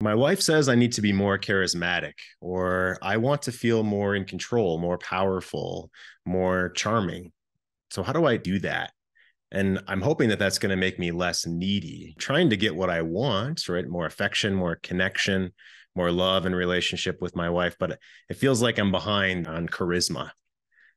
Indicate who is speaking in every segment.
Speaker 1: My wife says I need to be more charismatic, or I want to feel more in control, more powerful, more charming. So, how do I do that? And I'm hoping that that's going to make me less needy, trying to get what I want, right? More affection, more connection, more love and relationship with my wife. But it feels like I'm behind on charisma.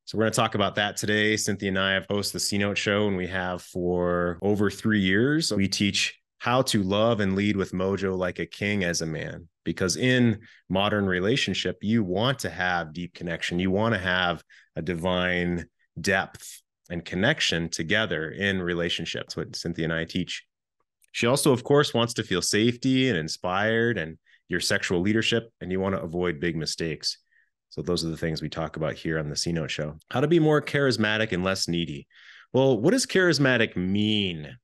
Speaker 1: So we're going to talk about that today. Cynthia and I have hosted the C Note show, and we have for over 3 years. We teach how to love and lead with mojo like a king as a man. Because in modern relationship, you want to have deep connection. You want to have a divine depth and connection together in relationships. What Cynthia and I teach. She also, of course, wants to feel safety and inspired and your sexual leadership, and you want to avoid big mistakes. So those are the things we talk about here on the C Note show. How to be more charismatic and less needy. Well, what does charismatic mean?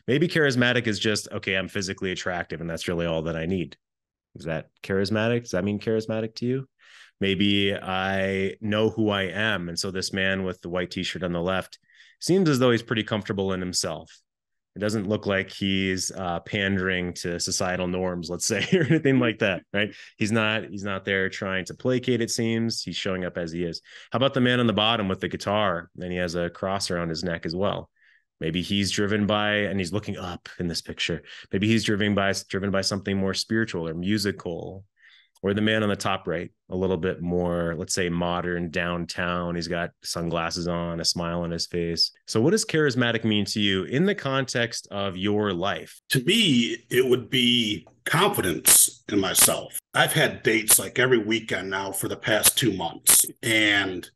Speaker 1: Maybe charismatic is just, okay, I'm physically attractive and that's really all that I need. Is that charismatic? Does that mean charismatic to you? Maybe I know who I am. And so this man with the white t-shirt on the left seems as though he's pretty comfortable in himself. It doesn't look like he's pandering to societal norms, let's say, or anything like that, right? He's not there trying to placate, it seems. He's showing up as he is. How about the man on the bottom with the guitar? And he has a cross around his neck as well. Maybe he's driven by, and he's looking up in this picture. Maybe he's driven by something more spiritual or musical. Or the man on the top right, a little bit more, let's say, modern downtown. He's got sunglasses on, a smile on his face. So what does charismatic mean to you in the context of your life?
Speaker 2: To me, it would be confidence in myself. I've had dates like every weekend now for the past 2 months, and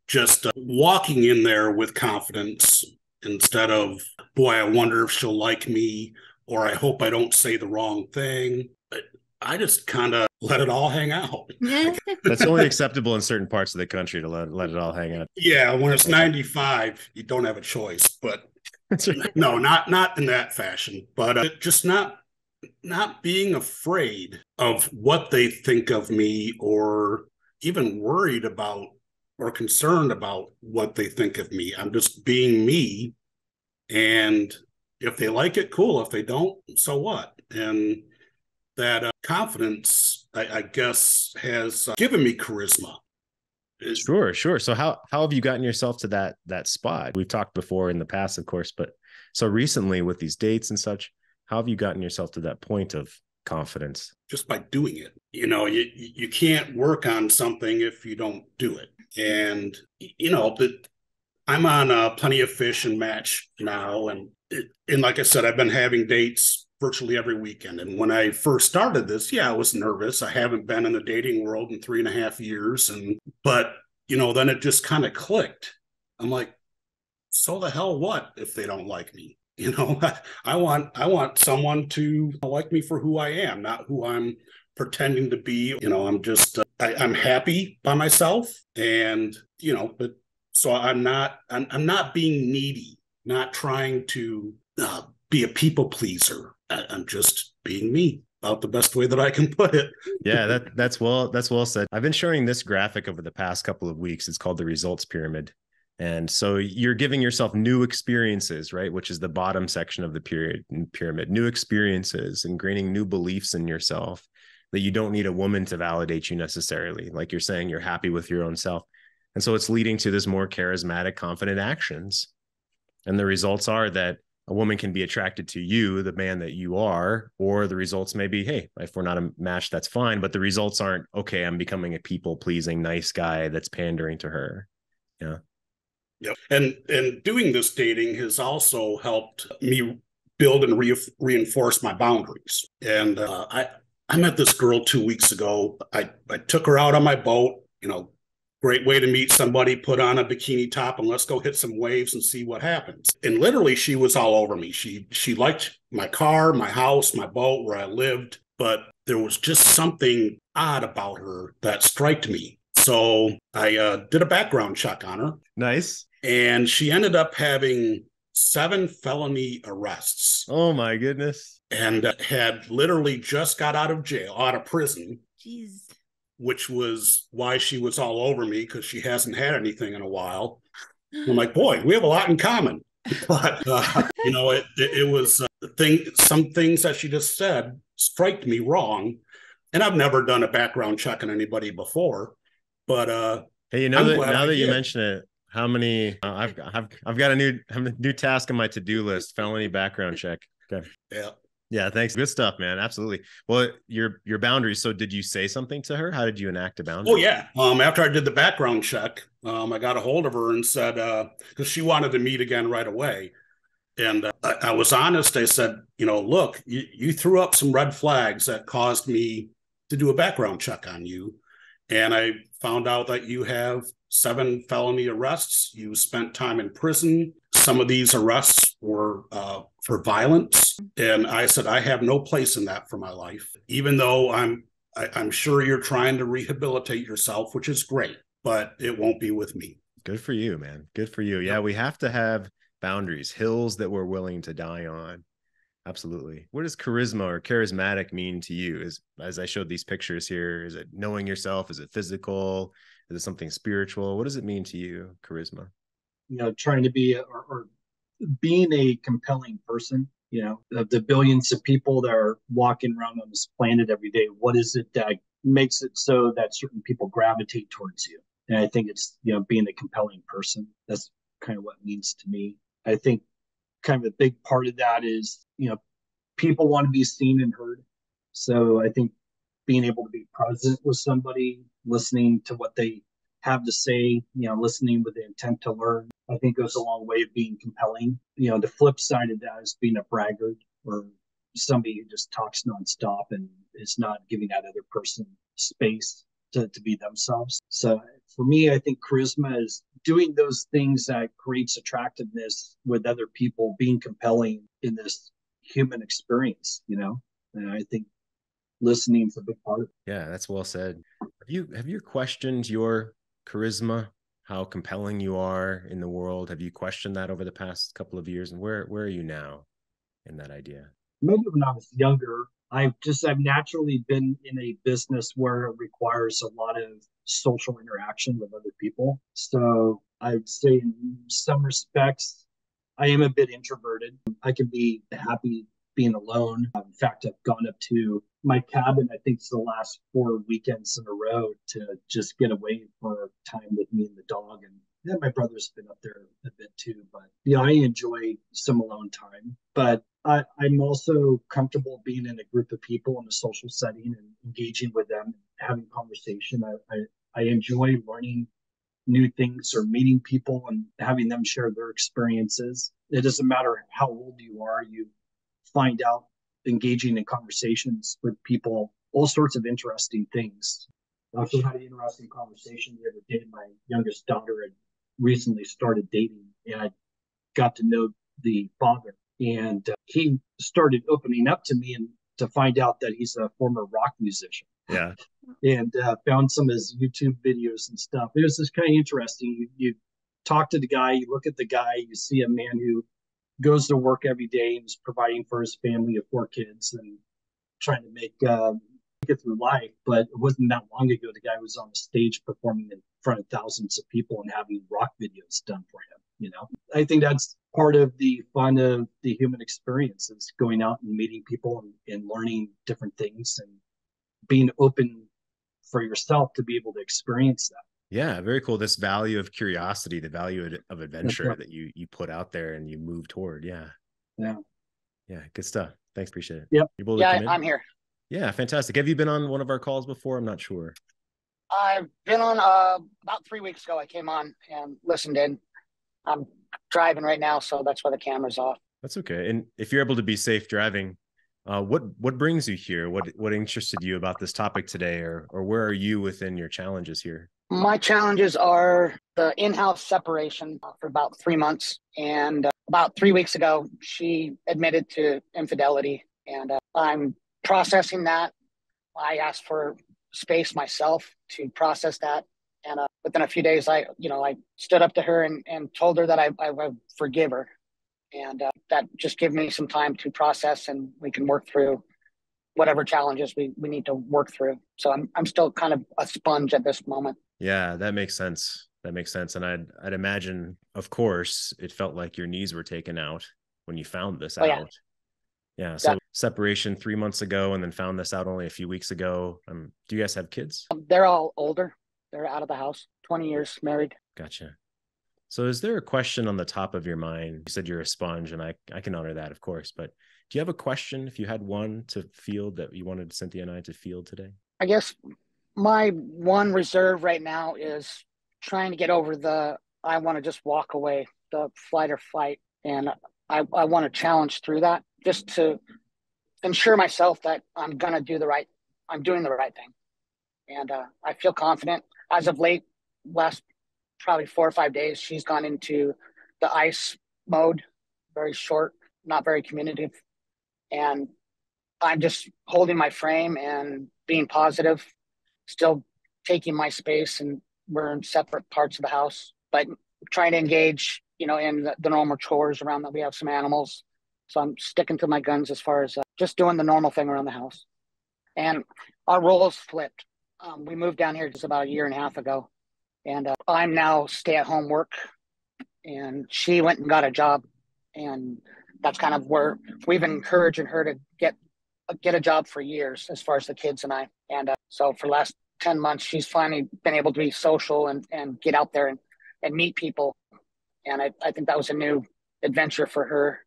Speaker 2: just walking in there with confidence instead of, boy, I wonder if she'll like me, or I hope I don't say the wrong thing. I just kind of let it all hang out.
Speaker 1: That's only acceptable in certain parts of the country to let it all hang out.
Speaker 2: Yeah, when it's 95, you don't have a choice. But no, not in that fashion. But just not being afraid of what they think of me, or even worried about or concerned about what they think of me. I'm just being me, and if they like it, cool. If they don't, so what? And that confidence, I guess, has given me charisma.
Speaker 1: Sure. So how have you gotten yourself to that spot? We've talked before in the past, of course, but so recently with these dates and such, how have you gotten yourself to that point of confidence?
Speaker 2: Just by doing it. You can't work on something if you don't do it. And I'm on Plenty of Fish and Match now, and like I said, I've been having dates virtually every weekend. And when I first started this, I was nervous. I haven't been in the dating world in 3.5 years. But then it just kind of clicked. I'm like, so the hell what if they don't like me? I want someone to like me for who I am, not who I'm pretending to be. I'm just, I'm happy by myself. And, but so I'm not being needy, not trying to be a people pleaser. I'm just being me, about the best way that I can put it.
Speaker 1: Yeah, that's well said. I've been showing this graphic over the past couple of weeks. It's called the results pyramid. And so you're giving yourself new experiences, right? Which is the bottom section of the pyramid, new experiences and gaining new beliefs in yourself that you don't need a woman to validate you necessarily. Like you're saying, you're happy with your own self. And so it's leading to this more charismatic, confident actions. And the results are that a woman can be attracted to you, the man that you are, or the results may be, hey, if we're not a match, that's fine. But the results aren't, okay, I'm becoming a people-pleasing, nice guy that's pandering to her. Yeah.
Speaker 2: Yep. And doing this dating has also helped me build and reinforce my boundaries. And I met this girl 2 weeks ago. I took her out on my boat, great way to meet somebody, put on a bikini top and let's go hit some waves and see what happens. And literally she was all over me. She liked my car, my house, my boat, where I lived, but there was just something odd about her that struck me. So I did a background check on her.
Speaker 1: Nice.
Speaker 2: And she ended up having 7 felony arrests.
Speaker 1: Oh my goodness.
Speaker 2: And had literally just got out of prison.
Speaker 3: Jeez.
Speaker 2: Which was why she was all over me, because she hasn't had anything in a while. I'm like, boy, we have a lot in common. But it was some things that she just said striked me wrong, and I've never done a background check on anybody before, but
Speaker 1: Hey, you know
Speaker 2: I'm
Speaker 1: that
Speaker 2: glad
Speaker 1: now
Speaker 2: I
Speaker 1: that you
Speaker 2: did.
Speaker 1: mention it, how many I've got a new task on my to-do list, felony background check. Okay.
Speaker 2: Yeah.
Speaker 1: Yeah, thanks. Good stuff, man. Absolutely. Well, your boundaries. So did you say something to her? How did you enact a
Speaker 2: Oh
Speaker 1: boundary?
Speaker 2: yeah. After I did the background check, I got a hold of her and said because she wanted to meet again right away, and I was honest. I said, look, you threw up some red flags that caused me to do a background check on you. And I found out that you have 7 felony arrests. You spent time in prison. Some of these arrests were for violence. And I said, I have no place in that for my life, even though I'm sure you're trying to rehabilitate yourself, which is great, but it won't be with me.
Speaker 1: Good for you, man. Good for you. Yeah,
Speaker 2: Yep.
Speaker 1: we have to have boundaries, hills that we're willing to die on. Absolutely. What does charisma or charismatic mean to you? As I showed these pictures here, is it knowing yourself? Is it physical? Is it something spiritual? What does it mean to you, charisma?
Speaker 3: Trying to be or being a compelling person. Of the billions of people that are walking around on this planet every day, what is it that makes it so that certain people gravitate towards you? And I think it's, being a compelling person. That's kind of what it means to me. I think kind of a big part of that is, people want to be seen and heard. So I think being able to be present with somebody, listening to what they have to say, listening with the intent to learn, I think goes a long way of being compelling. The flip side of that is being a braggart or somebody who just talks nonstop and is not giving that other person space to be themselves. So for me, I think charisma is doing those things that creates attractiveness with other people, being compelling in this human experience, and I think listening is a big part of it.
Speaker 1: Yeah, that's well said. Have you questioned your charisma, how compelling you are in the world? Have you questioned that over the past couple of years? And where are you now in that idea?
Speaker 3: Maybe when I was younger, I've naturally been in a business where it requires a lot of social interaction with other people. So I'd say in some respects, I am a bit introverted. I can be happy being alone. In fact, I've gone up to my cabin, I think it's the last 4 weekends in a row to just get away for time with me and the dog. And yeah, my brother's been up there a bit too. But yeah, I enjoy some alone time. But I'm also comfortable being in a group of people in a social setting and engaging with them, having conversation. I enjoy learning new things or meeting people and having them share their experiences. It doesn't matter how old you are, you find out engaging in conversations with people, all sorts of interesting things. I also had an interesting conversation the other day. My youngest daughter had recently started dating, and I got to know the father. And he started opening up to me and to find out that he's a former rock musician.
Speaker 1: Yeah.
Speaker 3: And found some of his YouTube videos and stuff. It was just kind of interesting. You talk to the guy, you look at the guy, you see a man who goes to work every day and is providing for his family of 4 kids and trying to make it through life. But it wasn't that long ago the guy was on the stage performing in front of thousands of people and having rock videos done for him. I think that's part of the fun of the human experience is going out and meeting people and learning different things and being open for yourself to be able to experience that.
Speaker 1: Yeah, very cool. This value of curiosity, the value of adventure
Speaker 3: Right.
Speaker 1: that you put out there and you move toward. Yeah.
Speaker 3: Yeah.
Speaker 1: Yeah. Good stuff. Thanks. Appreciate it.
Speaker 3: Yep.
Speaker 1: You able to
Speaker 4: Yeah,
Speaker 1: come in?
Speaker 4: I'm here.
Speaker 1: Yeah, fantastic. Have you been on one of our calls before? I'm not sure.
Speaker 4: I've been on about 3 weeks ago. I came on and listened in. I'm driving right now, so that's why the camera's off.
Speaker 1: That's okay. And if you're able to be safe driving, what brings you here? What interested you about this topic today, or where are you within your challenges here?
Speaker 4: My challenges are the in-house separation for about 3 months, and about 3 weeks ago, she admitted to infidelity, and I'm processing that. I asked for space myself to process that, and within a few days, I stood up to her and told her that I would forgive her, and that just gave me some time to process, and we can work through whatever challenges we need to work through. So I'm still kind of a sponge at this moment.
Speaker 1: Yeah, that makes sense. That makes sense. And I'd imagine, of course, it felt like your knees were taken out when you found this
Speaker 4: Oh yeah,
Speaker 1: out. Yeah. So separation 3 months ago, and then found this out only a few weeks ago. Do you guys have kids?
Speaker 4: they're all older. They're out of the house. 20 years married.
Speaker 1: Gotcha. So is there a question on the top of your mind? You said you're a sponge, and I can honor that, of course. But do you have a question, if you had one, to field that you wanted Cynthia and I to field today?
Speaker 4: I guess my one reserve right now is trying to get over I want to just walk away, the flight or fight. And I want to challenge through that just to ensure myself that I'm doing the right thing. And I feel confident. As of late, last probably 4 or 5 days, she's gone into the ice mode, very short, not very communicative. And I'm just holding my frame and being positive, still taking my space, and we're in separate parts of the house, but trying to engage, in the normal chores around that. We have some animals. So I'm sticking to my guns as far as just doing the normal thing around the house. And our roles flipped. We moved down here just about a year and a half ago, and I'm now stay-at-home work, and she went and got a job, and that's kind of where we've been encouraging her to get a job for years, as far as the kids and I. And so for the last 10 months, she's finally been able to be social and get out there and meet people. And I think that was a new adventure for her.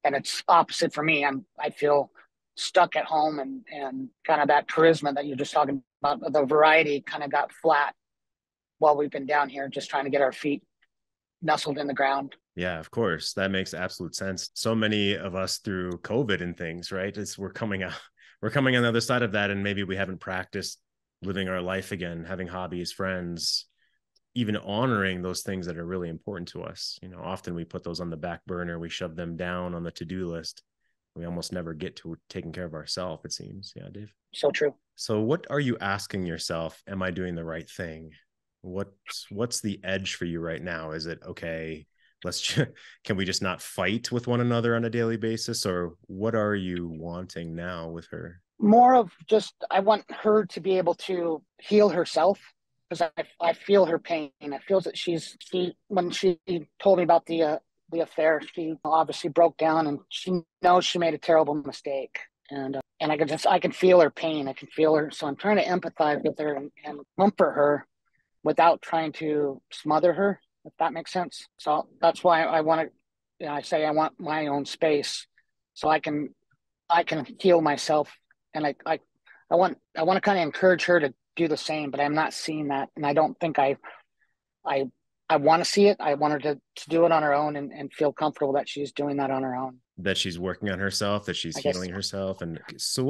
Speaker 4: And it's opposite for me. I feel stuck at home, and kind of that charisma that you're just talking about, the variety kind of got flat while we've been down here just trying to get our feet nestled in the ground.
Speaker 1: Yeah, of course. That makes absolute sense. So many of us through COVID and things, right? We're coming on the other side of that. And maybe we haven't practiced living our life again, having hobbies, friends, even honoring those things that are really important to us. Often we put those on the back burner. We shove them down on the to-do list. We almost never get to taking care of ourselves, it seems. Yeah, Dave.
Speaker 4: So true.
Speaker 1: So what are you asking yourself? Am I doing the right thing? What's the edge for you right now? Is it, okay, can we just not fight with one another on a daily basis? Or what are you wanting now with her?
Speaker 4: More of just, I want her to be able to heal herself, because I feel her pain. I feel that when she told me about the affair, she obviously broke down, and she knows she made a terrible mistake. And I can feel her pain. I can feel her. So I'm trying to empathize with her and comfort her without trying to smother her, if that makes sense. So that's why I want to, I say I want my own space so I can heal myself. And I want to kind of encourage her to do the same, but I'm not seeing that. And I don't think I want to see it. I want her to do it on her own and feel comfortable that she's doing that on her own.
Speaker 1: That she's working on herself, that she's healing herself. And so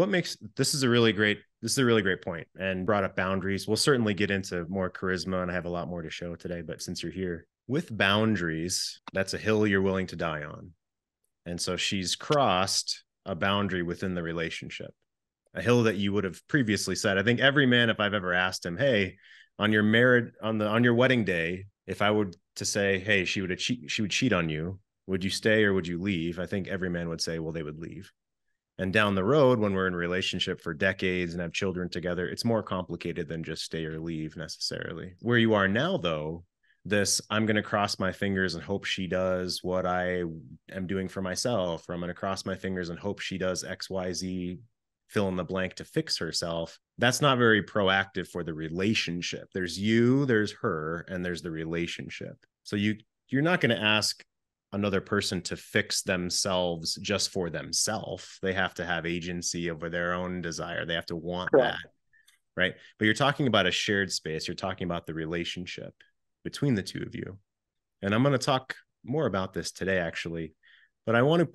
Speaker 1: this is a really great point, and brought up boundaries. We'll certainly get into more charisma, and I have a lot more to show today, but since you're here with boundaries, that's a hill you're willing to die on. And so she's crossed a boundary within the relationship, a hill that you would have previously said. I think every man, if I've ever asked him, hey, on your wedding day, if I would to say, hey, she would cheat on you, would you stay or would you leave? I think every man would say, well, they would leave. And down the road, when we're in a relationship for decades and have children together, it's more complicated than just stay or leave necessarily. Where you are now, though, I'm going to cross my fingers and hope she does what I am doing for myself, or I'm going to cross my fingers and hope she does X, Y, Z, fill in the blank, to fix herself. That's not very proactive for the relationship. There's you, there's her, and there's the relationship. So you're not going to ask another person to fix themselves just for themselves. They have to have agency over their own desire. They have to want that, right? But you're talking about a shared space. You're talking about the relationship between the two of you. And I'm going to talk more about this today, actually. But I want to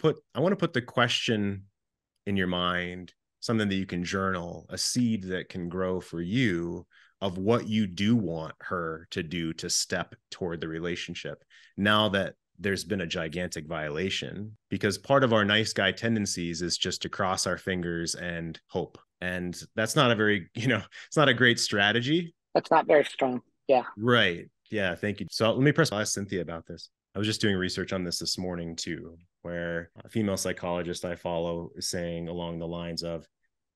Speaker 1: put the question in your mind, something that you can journal, a seed that can grow for you of what you do want her to do to step toward the relationship now that there's been a gigantic violation. Because part of our nice guy tendencies is just to cross our fingers and hope. And that's not it's not a great strategy.
Speaker 4: That's not very strong. Yeah.
Speaker 1: Right. Yeah. Thank you. So let me ask Cynthia about this. I was just doing research on this morning too, where a female psychologist I follow is saying along the lines of,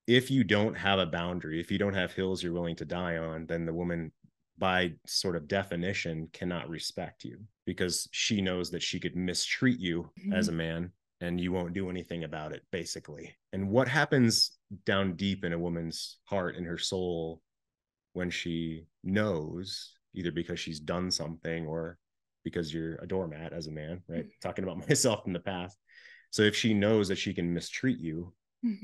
Speaker 1: if you don't have a boundary, if you don't have hills you're willing to die on, then the woman by sort of definition, cannot respect you because she knows that she could mistreat you as a man and you won't do anything about it, basically. And what happens down deep in a woman's heart and her soul when she knows, either because she's done something or because you're a doormat as a man, right? Talking about myself in the past. So if she knows that she can mistreat you,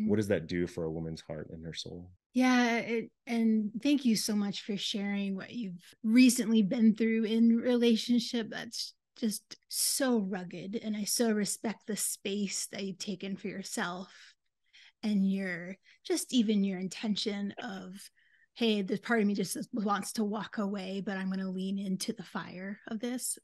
Speaker 1: what does that do for a woman's heart and her soul?
Speaker 5: Yeah. And thank you so much for sharing what you've recently been through in relationship. That's just so rugged. And I so respect the space that you've taken for yourself and your, just even your intention of, hey, this part of me just wants to walk away, but I'm going to lean into the fire of this.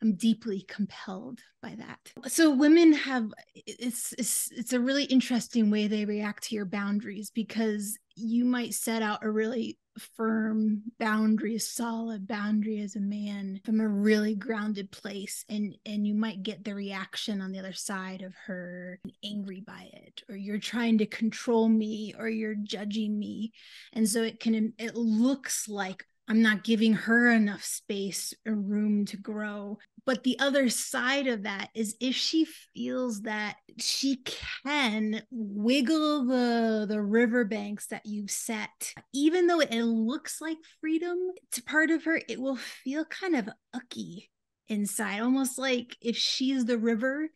Speaker 5: I'm deeply compelled by that. So women have, it's a really interesting way they react to your boundaries, because you might set out a really firm boundary, a solid boundary as a man from a really grounded place, and you might get the reaction on the other side of her angry by it, or you're trying to control me, or you're judging me. And so it looks like I'm not giving her enough space or room to grow. But the other side of that is, if she feels that she can wiggle the riverbanks that you've set, even though it looks like freedom to part of her, it will feel kind of ucky inside, almost like if she's the river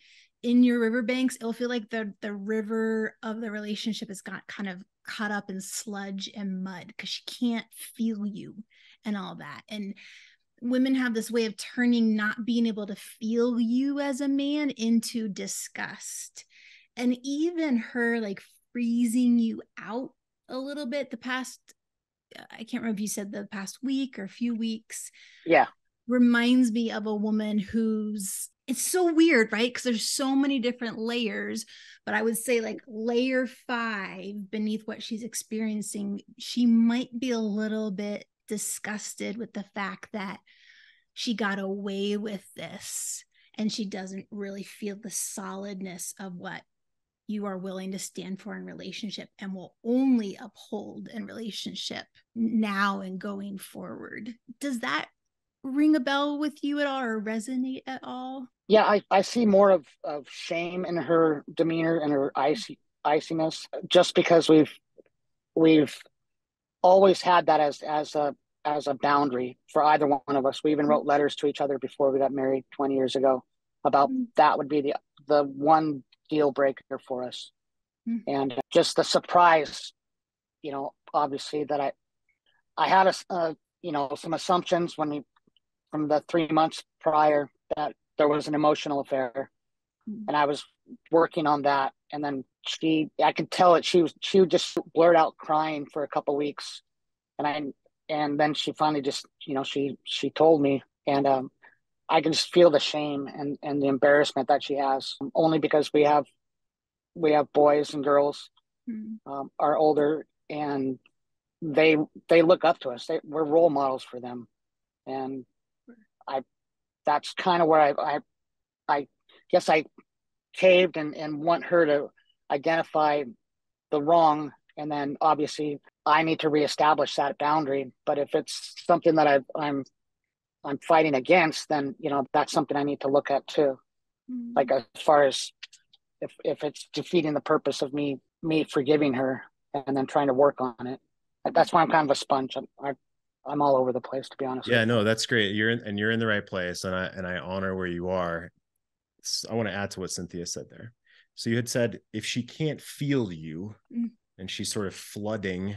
Speaker 5: in your riverbanks, it'll feel like the river of the relationship has got kind of caught up in sludge and mud because she can't feel you and all that. And women have this way of turning not being able to feel you as a man into disgust, and even her like freezing you out a little bit. The past, I can't remember if you said the past week or a few weeks, reminds me of a woman who's, it's so weird, right? Because there's so many different layers, but I would say like layer 5 beneath what she's experiencing, she might be a little bit disgusted with the fact that she got away with this, and she doesn't really feel the solidness of what you are willing to stand for in relationship and will only uphold in relationship now and going forward. Does that ring a bell with you at all or resonate at all?
Speaker 4: Yeah, I see more of shame in her demeanor and her iciness, just because we've always had that as a boundary for either one of us. We even wrote letters to each other before we got married 20 years ago about that would be the one deal breaker for us. And just the surprise, obviously that I had some assumptions from the 3 months prior that there was an emotional affair, and I was working on that. And then I could tell that she would just blurt out crying for a couple of weeks, and then she finally just she told me, and I can just feel the shame and the embarrassment that she has, only because we have boys and girls are older, and they look up to us. We're role models for them, and that's kind of where I guess I caved and want her to identify the wrong, and then obviously I need to reestablish that boundary. But if it's something that I'm fighting against, then that's something I need to look at too. Like, as far as if it's defeating the purpose of me forgiving her and then trying to work on it. That's why I'm kind of a sponge. I'm all over the place, to be honest.
Speaker 1: Yeah, no, that's great. You're in the right place, and I honor where you are. I want to add to what Cynthia said there. So you had said, if she can't feel you and she's sort of flooding,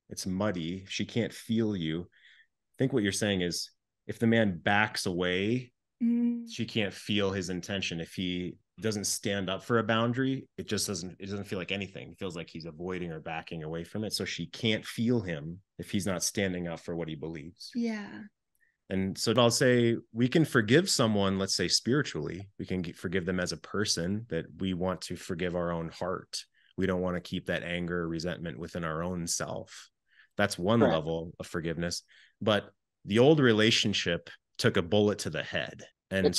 Speaker 1: it's muddy, she can't feel you. I think what you're saying is, if the man backs away, she can't feel his intention. If he doesn't stand up for a boundary, it doesn't feel like anything. It feels like he's avoiding or backing away from it. So she can't feel him if he's not standing up for what he believes.
Speaker 5: Yeah.
Speaker 1: And so I'll say, we can forgive someone, let's say spiritually, we can forgive them as a person, that we want to forgive our own heart. We don't want to keep that anger or resentment within our own self. That's one level of forgiveness. But the old relationship took a bullet to the head. And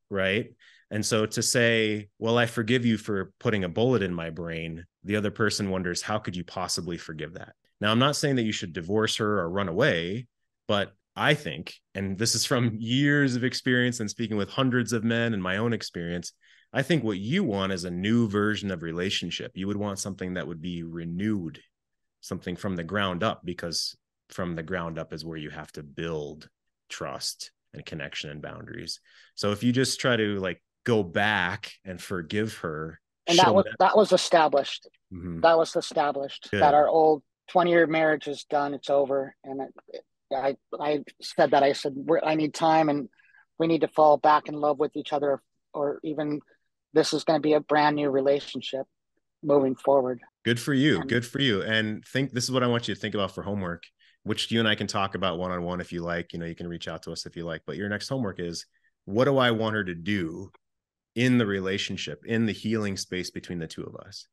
Speaker 1: right. And so to say, well, I forgive you for putting a bullet in my brain, the other person wonders, how could you possibly forgive that? Now, I'm not saying that you should divorce her or run away, but I think, and this is from years of experience and speaking with hundreds of men and my own experience, I think what you want is a new version of relationship. You would want something that would be renewed, something from the ground up, because from the ground up is where you have to build trust and connection and boundaries. So if you just try to like go back and forgive her,
Speaker 4: and that was established.
Speaker 1: Mm-hmm.
Speaker 4: That was established. Good. That our old 20-year marriage is done. It's over. And I said that. I said, I need time, and we need to fall back in love with each other, or even this is going to be a brand new relationship moving forward.
Speaker 1: Good for you. Good for you. And this is what I want you to think about for homework, which you and I can talk about one-on-one if you like. You know, you can reach out to us if you like. But your next homework is, what do I want her to do in the relationship, in the healing space between the two of us?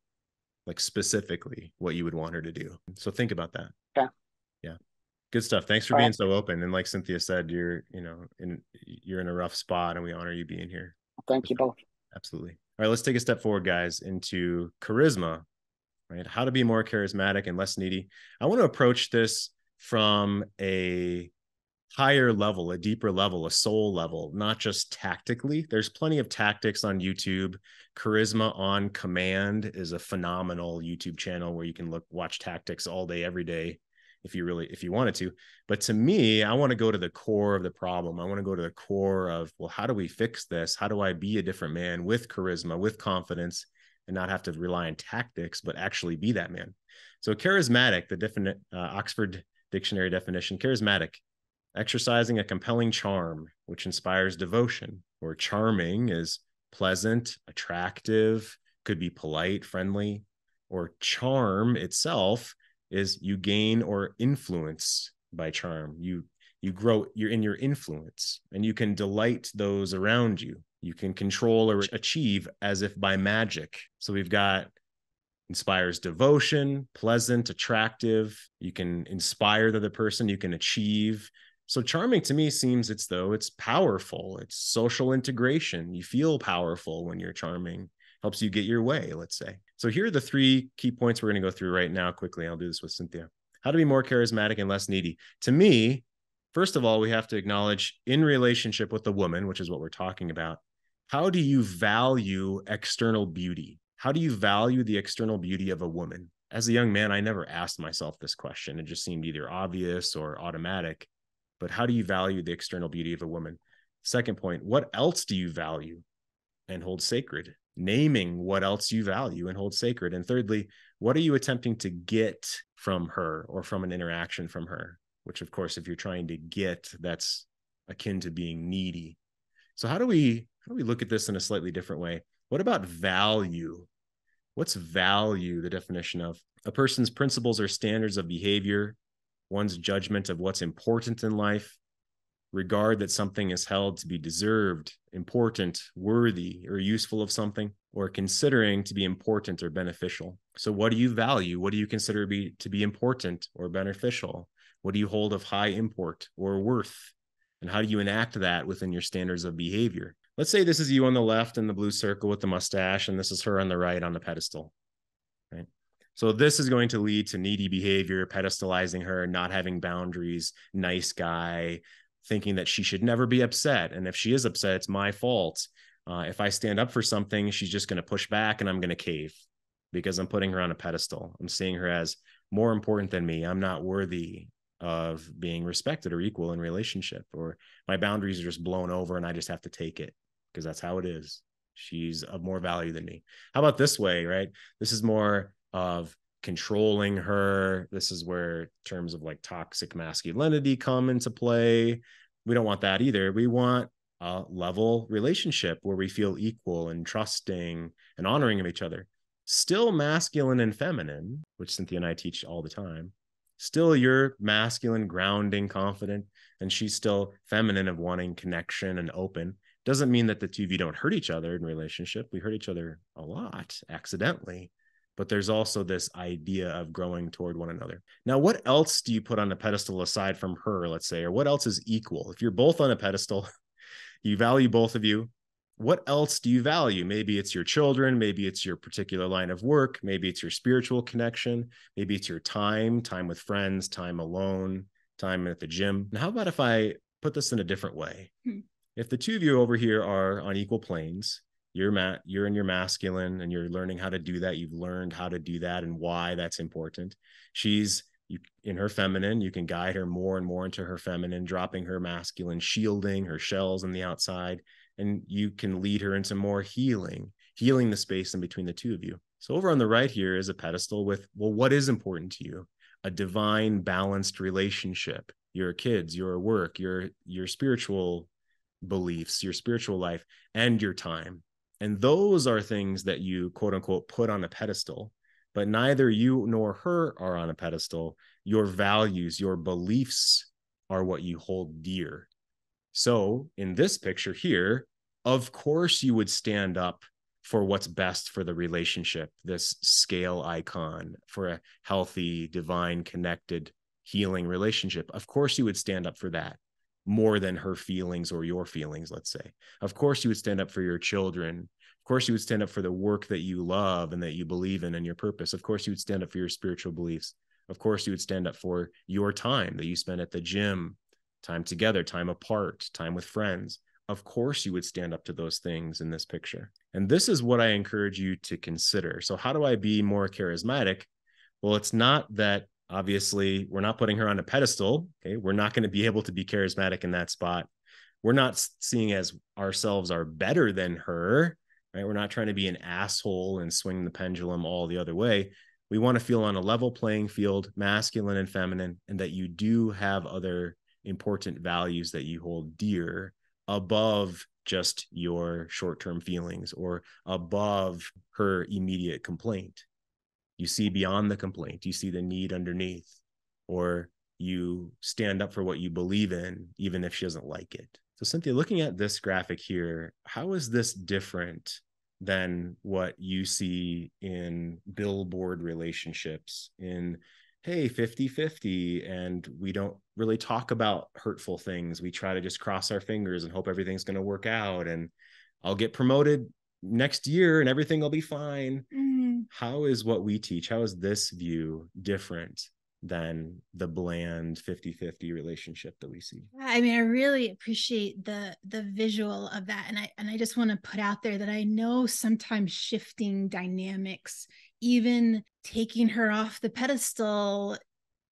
Speaker 1: Like specifically what you would want her to do. So think about that.
Speaker 4: Okay.
Speaker 1: Yeah. Good stuff. Thanks for being so open. And like Cynthia said, you're in a rough spot, and we honor you being here.
Speaker 4: Thank you both.
Speaker 1: Absolutely. All right, let's take a step forward, guys, into charisma, right? How to be more charismatic and less needy. I want to approach this from a higher level, a deeper level, a soul level, not just tactically. There's plenty of tactics on YouTube. Charisma on Command is a phenomenal YouTube channel where you can watch tactics all day, every day, if you wanted to. But to me, I want to go to the core of the problem. I want to go to the core of, well, how do we fix this? How do I be a different man with charisma, with confidence, and not have to rely on tactics, but actually be that man? So charismatic, the Oxford Dictionary definition, charismatic, exercising a compelling charm, which inspires devotion. Or charming is pleasant, attractive, could be polite, friendly. Or charm itself is you gain or influence by charm. You grow, you're in your influence, and you can delight those around you. You can control or achieve as if by magic. So we've got inspires devotion, pleasant, attractive. You can inspire the other person, you can achieve. So charming to me seems it's powerful. It's social integration. You feel powerful when you're charming. Helps you get your way, let's say. So here are the 3 key points we're going to go through right now quickly. I'll do this with Cynthia. How to be more charismatic and less needy. To me, first of all, we have to acknowledge, in relationship with the woman, which is what we're talking about, how do you value external beauty? How do you value the external beauty of a woman? As a young man, I never asked myself this question. It just seemed either obvious or automatic. But how do you value the external beauty of a woman? Second point, what else do you value and hold sacred? Naming what else you value and hold sacred. And thirdly, what are you attempting to get from her or from an interaction from her? Which, of course, if you're trying to get, that's akin to being needy. So how do we look at this in a slightly different way? What about value? What's value? The definition of a person's principles or standards of behavior, one's judgment of what's important in life, regard that something is held to be deserved, important, worthy, or useful of something, or considering to be important or beneficial. So what do you value? What do you consider to be important or beneficial? What do you hold of high import or worth? And how do you enact that within your standards of behavior? Let's say this is you on the left in the blue circle with the mustache, and this is her on the right on the pedestal, right? So this is going to lead to needy behavior, pedestalizing her, not having boundaries, nice guy, thinking that she should never be upset. And if she is upset, it's my fault. If I stand up for something, she's just going to push back and I'm going to cave because I'm putting her on a pedestal. I'm seeing her as more important than me. I'm not worthy of being respected or equal in relationship, or my boundaries are just blown over and I just have to take it because that's how it is. She's of more value than me. How about this way, right? This is more of controlling her. This is where terms of like toxic masculinity come into play. We don't want that either. We want a level relationship where we feel equal and trusting and honoring of each other. Still masculine and feminine, which Cynthia and I teach all the time. Still you're masculine, grounding, confident, and she's still feminine of wanting connection and open. Doesn't mean that the two of you don't hurt each other in relationship. We hurt each other a lot accidentally. But there's also this idea of growing toward one another. Now, what else do you put on a pedestal aside from her, let's say, or what else is equal? If you're both on a pedestal, you value both of you, What else do you value? Maybe it's your children, maybe it's your particular line of work, maybe it's your spiritual connection, maybe it's your time with friends, time alone, time at the gym. And how about if I put this in a different way? If the two of you over here are on equal planes, you're in your masculine and you're learning how to do that. You've learned how to do that and why that's important. She's in her feminine. You can guide her more and more into her feminine, dropping her masculine, shielding her shells on the outside. And you can lead her into more healing the space in between the two of you. So over on the right here is a pedestal with, well, what is important to you? A divine, balanced relationship, your kids, your work, your spiritual beliefs, your spiritual life, and your time. And those are things that you, quote unquote, put on a pedestal, but neither you nor her are on a pedestal. Your values, your beliefs are what you hold dear. So in this picture here, of course you would stand up for what's best for the relationship, this scale icon for a healthy, divine, connected, healing relationship. Of course you would stand up for that more than her feelings or your feelings, let's say. Of course you would stand up for your children. Of course you would stand up for the work that you love and that you believe in and your purpose. Of course you would stand up for your spiritual beliefs. Of course you would stand up for your time that you spend at the gym, time together, time apart, time with friends. Of course you would stand up to those things in this picture. And this is what I encourage you to consider. So how do I be more charismatic? Well, it's not that obviously we're not putting her on a pedestal. Okay. We're not going to be able to be charismatic in that spot. We're not seeing as ourselves are better than her, right? We're not trying to be an asshole and swing the pendulum all the other way. We want to feel on a level playing field, masculine and feminine, and that you do have other important values that you hold dear above just your short-term feelings or above her immediate complaint. You see beyond the complaint, you see the need underneath, or you stand up for what you believe in, even if she doesn't like it. So Cynthia, looking at this graphic here, how is this different than what you see in billboard relationships in, hey, 50-50, and we don't really talk about hurtful things. We try to just cross our fingers and hope everything's going to work out, and I'll get promoted next year and everything will be fine. How is what we teach, how is this view different than the bland 50-50 relationship that we see?
Speaker 5: I mean, I really appreciate the visual of that. And I just want to put out there that I know sometimes shifting dynamics, even taking her off the pedestal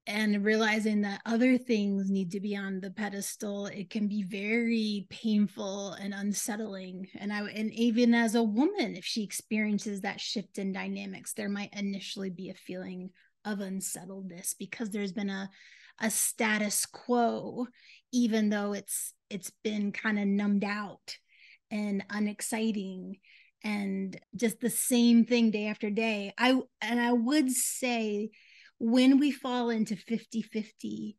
Speaker 5: and realizing that other things need to be on the pedestal, it can be very painful and unsettling. And even as a woman, if she experiences that shift in dynamics, there might initially be a feeling of unsettledness because there's been a status quo, even though it's been kind of numbed out and unexciting and just the same thing day after day. I would say when we fall into 50-50,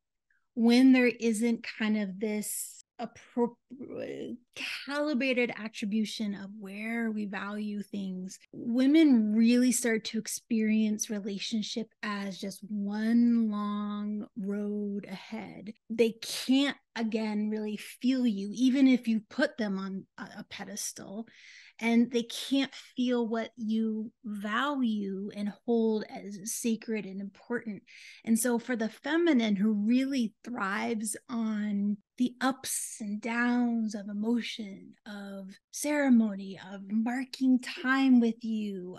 Speaker 5: when there isn't kind of this appropriate calibrated attribution of where we value things, women really start to experience relationship as just one long road ahead. They can't again really feel you, even if you put them on a pedestal, and they can't feel what you value and hold as sacred and important. And so for the feminine who really thrives on the ups and downs of emotion, of ceremony, of marking time with you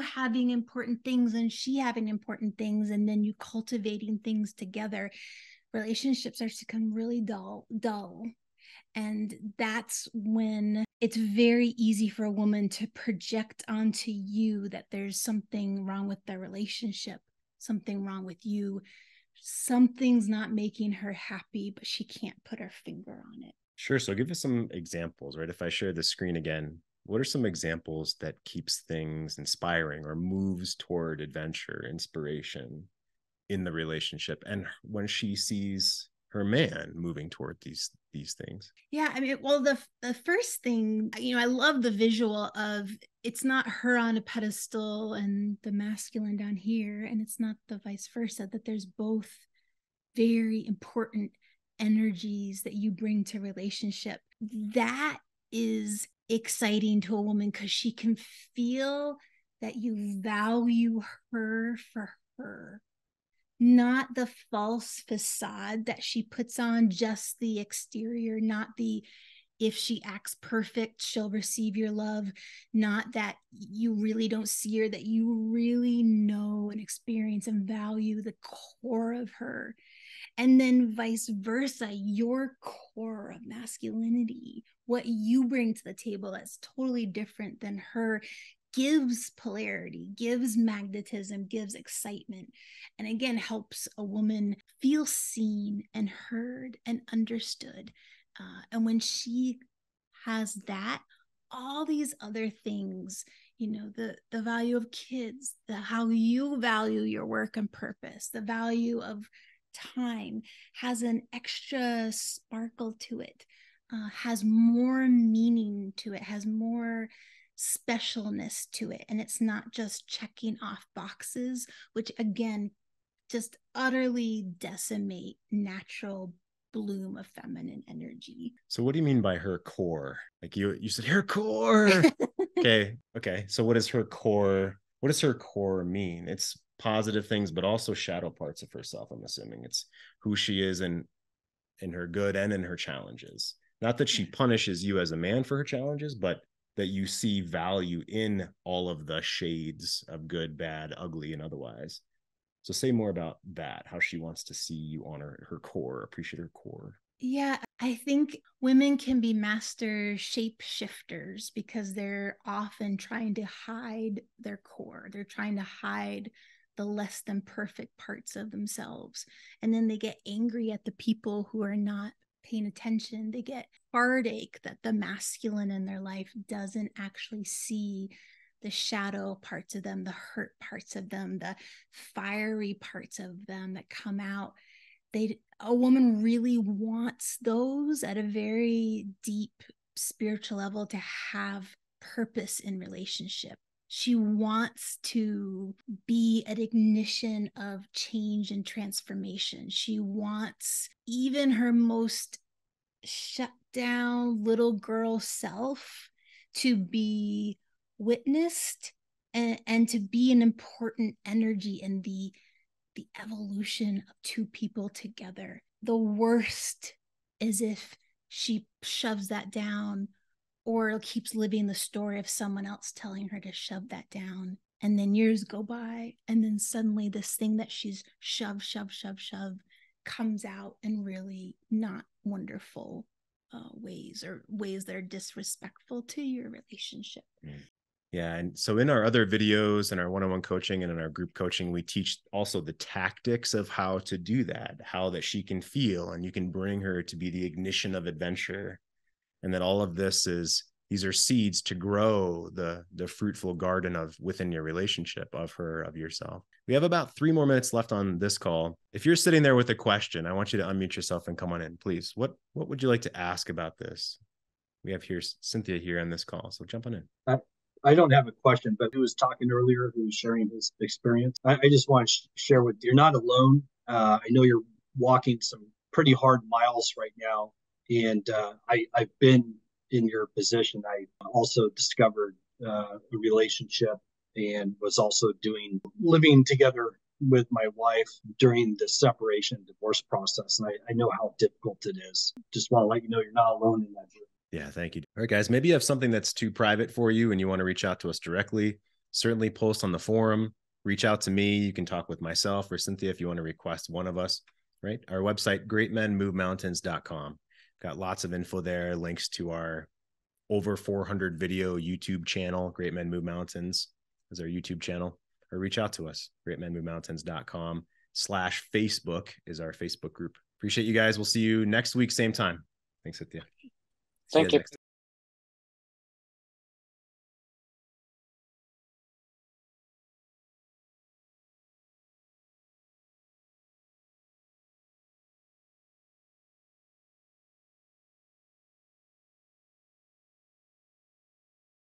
Speaker 5: having important things and she having important things, and then you cultivating things together, relationships are to become really dull. And that's when it's very easy for a woman to project onto you that there's something wrong with the relationship, something wrong with you, something's not making her happy, but she can't put her finger on it.
Speaker 1: Sure. So give us some examples, right? If I share the screen again, what are some examples that keeps things inspiring or moves toward adventure, inspiration in the relationship? And when she sees her man moving toward these things.
Speaker 5: Yeah, I mean, well, the first thing, I love the visual of it's not her on a pedestal and the masculine down here, and it's not the vice versa, that there's both very important energies that you bring to relationship. That is exciting to a woman because she can feel that you value her for her, not the false facade that she puts on, just the exterior, not the if she acts perfect, she'll receive your love, not that you really don't see her, that you really know and experience and value the core of her. And then vice versa, your core of masculinity, what you bring to the table that's totally different than her, gives polarity, gives magnetism, gives excitement, and again, helps a woman feel seen and heard and understood. And when she has that, all these other things, the value of kids, the how you value your work and purpose, the value of time has an extra sparkle to it, has more meaning to it, has more specialness to it. And it's not just checking off boxes, which again, just utterly decimate natural bloom of feminine energy.
Speaker 1: So what do you mean by her core? Like you said her core. Okay. So what is her core? What does her core mean? It's positive things, but also shadow parts of herself. I'm assuming it's who she is in her good and in her challenges. Not that she punishes you as a man for her challenges, but that you see value in all of the shades of good, bad, ugly, and otherwise. So say more about that, how she wants to see you honor her core, appreciate her core.
Speaker 5: Yeah, I think women can be master shapeshifters because they're often trying to hide their core. They're trying to hide the less than perfect parts of themselves. And then they get angry at the people who are not paying attention. They get heartache that the masculine in their life doesn't actually see the shadow parts of them, the hurt parts of them, the fiery parts of them that come out. A woman really wants those at a very deep spiritual level to have purpose in relationship. She wants to be an ignition of change and transformation. She wants even her most shut down little girl self to be witnessed and to be an important energy in the evolution of two people together. The worst is if she shoves that down or keeps living the story of someone else telling her to shove that down. And then years go by, and then suddenly this thing that she's shove comes out in really not wonderful ways, or ways that are disrespectful to your relationship.
Speaker 1: Yeah. And so in our other videos and our one-on-one coaching and in our group coaching, we teach also the tactics of how to do that, how that she can feel, and you can bring her to be the ignition of adventure. And that all of these are seeds to grow the fruitful garden of within your relationship of her, of yourself. We have about 3 more minutes left on this call. If you're sitting there with a question, I want you to unmute yourself and come on in, please. What would you like to ask about this? We have here Cynthia here on this call, so jump on in.
Speaker 3: I don't have a question, but who was talking earlier, who was sharing his experience. I just want to share with you, you're not alone. I know you're walking some pretty hard miles right now. And I've been in your position. I also discovered a relationship and was also living together with my wife during the separation divorce process. And I know how difficult it is. Just want to let you know you're not alone in that journey.
Speaker 1: Yeah, thank you. All right, guys, maybe you have something that's too private for you and you want to reach out to us directly. Certainly post on the forum, reach out to me. You can talk with myself or Cynthia if you want to request one of us, right? Our website, greatmenmovemountains.com. Got lots of info there, links to our over 400 video YouTube channel. Great Men Move Mountains is our YouTube channel. Or reach out to us, greatmenmovemountains.com/Facebook is our Facebook group. Appreciate you guys. We'll see you next week, same time. Thanks, Cynthia.
Speaker 4: Thank you.